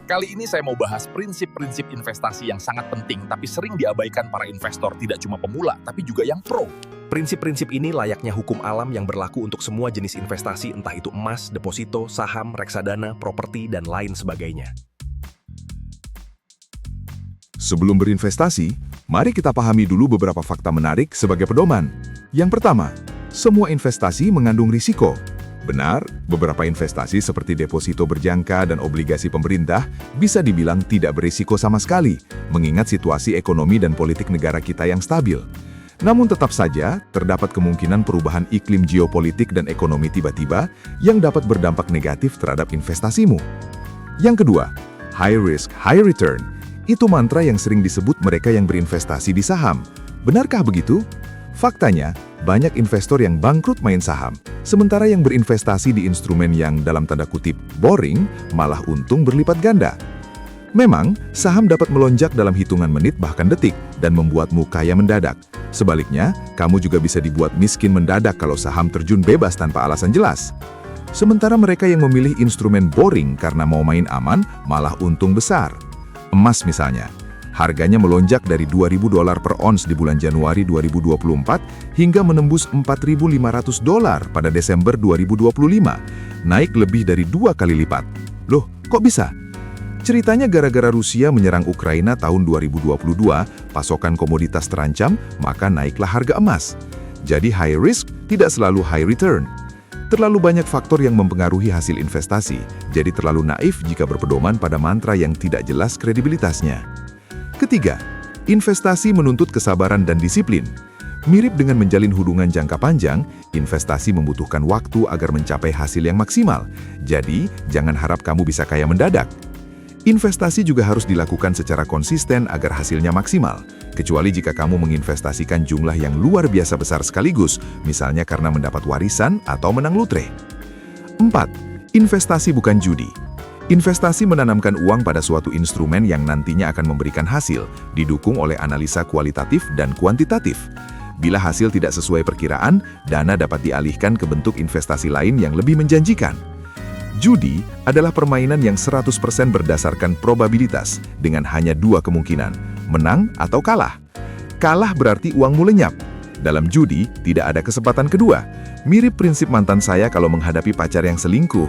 Kali ini saya mau bahas prinsip-prinsip investasi yang sangat penting tapi sering diabaikan para investor, tidak cuma pemula tapi juga yang pro. Prinsip-prinsip ini layaknya hukum alam yang berlaku untuk semua jenis investasi, entah itu emas, deposito, saham, reksadana, properti, dan lain sebagainya. Sebelum berinvestasi, mari kita pahami dulu beberapa fakta menarik sebagai pedoman. Yang pertama, semua investasi mengandung risiko. Benar, beberapa investasi seperti deposito berjangka dan obligasi pemerintah bisa dibilang tidak berisiko sama sekali, mengingat situasi ekonomi dan politik negara kita yang stabil. Namun tetap saja, terdapat kemungkinan perubahan iklim geopolitik dan ekonomi tiba-tiba yang dapat berdampak negatif terhadap investasimu. Yang kedua, high risk, high return. Itu mantra yang sering disebut mereka yang berinvestasi di saham. Benarkah begitu? Faktanya, banyak investor yang bangkrut main saham, sementara yang berinvestasi di instrumen yang dalam tanda kutip boring malah untung berlipat ganda. Memang, saham dapat melonjak dalam hitungan menit bahkan detik dan membuatmu kaya mendadak. Sebaliknya, kamu juga bisa dibuat miskin mendadak kalau saham terjun bebas tanpa alasan jelas. Sementara mereka yang memilih instrumen boring karena mau main aman malah untung besar. Emas misalnya. Harganya melonjak dari $2.000 per ons di bulan Januari 2024 hingga menembus $4.500 pada Desember 2025, naik lebih dari 2 kali lipat. Loh, kok bisa? Ceritanya gara-gara Rusia menyerang Ukraina tahun 2022, pasokan komoditas terancam, maka naiklah harga emas. Jadi high risk tidak selalu high return. Terlalu banyak faktor yang mempengaruhi hasil investasi, jadi terlalu naif jika berpedoman pada mantra yang tidak jelas kredibilitasnya. Ketiga, investasi menuntut kesabaran dan disiplin. Mirip dengan menjalin hubungan jangka panjang, investasi membutuhkan waktu agar mencapai hasil yang maksimal. Jadi, jangan harap kamu bisa kaya mendadak. Investasi juga harus dilakukan secara konsisten agar hasilnya maksimal, kecuali jika kamu menginvestasikan jumlah yang luar biasa besar sekaligus, misalnya karena mendapat warisan atau menang lotre. 4. Investasi bukan judi. Investasi menanamkan uang pada suatu instrumen yang nantinya akan memberikan hasil, didukung oleh analisa kualitatif dan kuantitatif. Bila hasil tidak sesuai perkiraan, dana dapat dialihkan ke bentuk investasi lain yang lebih menjanjikan. Judi adalah permainan yang 100% berdasarkan probabilitas, dengan hanya 2 kemungkinan, menang atau kalah. Kalah berarti uangmu lenyap. Dalam judi, tidak ada kesempatan kedua. Mirip prinsip mantan saya kalau menghadapi pacar yang selingkuh.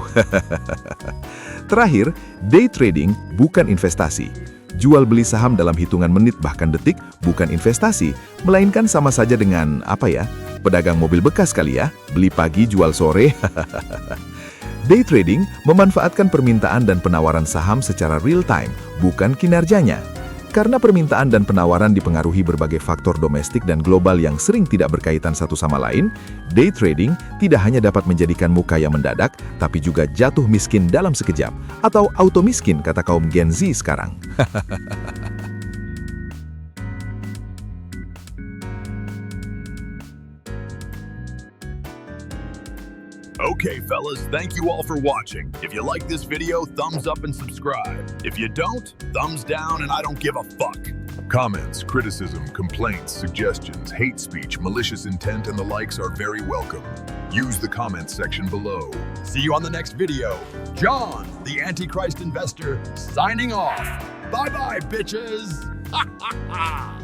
Terakhir, day trading bukan investasi. Jual beli saham dalam hitungan menit bahkan detik bukan investasi, melainkan sama saja dengan, pedagang mobil bekas kali ya, beli pagi jual sore. Day trading memanfaatkan permintaan dan penawaran saham secara real time, bukan kinerjanya. Karena permintaan dan penawaran dipengaruhi berbagai faktor domestik dan global yang sering tidak berkaitan satu sama lain, day trading tidak hanya dapat menjadikanmu kaya mendadak, tapi juga jatuh miskin dalam sekejap, atau auto miskin kata kaum Gen Z sekarang. Okay, fellas, thank you all for watching. If you like this video, thumbs up and subscribe. If you don't, thumbs down and I don't give a fuck. Comments, criticism, complaints, suggestions, hate speech, malicious intent, and the likes are very welcome. Use the comments section below. See you on the next video. John, the Antichrist Investor, signing off. Bye-bye, bitches! Ha ha ha!